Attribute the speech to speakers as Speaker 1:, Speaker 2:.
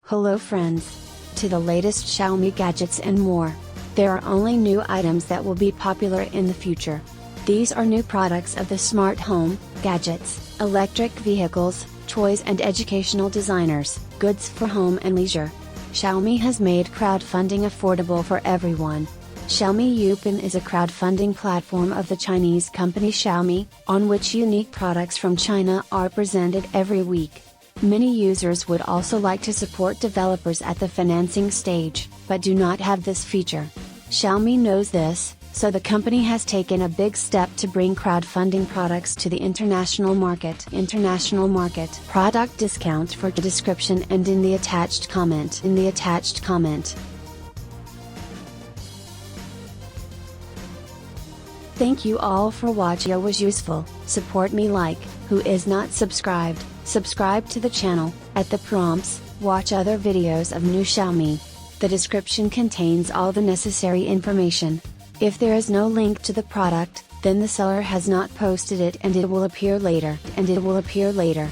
Speaker 1: Hello friends! To the latest Xiaomi gadgets and more. There are only new items that will be popular in the future. These are new products of the smart home, gadgets, electric vehicles, toys and educational designers, goods for home and leisure. Xiaomi has made crowdfunding affordable for everyone. Xiaomi Youpin is a crowdfunding platform of the Chinese company Xiaomi, on which unique products from China are presented every week. Many users would also like to support developers at the financing stage, but do not have this feature. Xiaomi knows this, so the company has taken a big step to bring crowdfunding products to the international market. Product discount for the description and in the attached comment. Thank you all for watching. It was useful. Support me like, who is not subscribed, subscribe to the channel, at the prompts, watch other videos of new Xiaomi. The description contains all the necessary information. If there is no link to the product, then the seller has not posted it and it will appear later.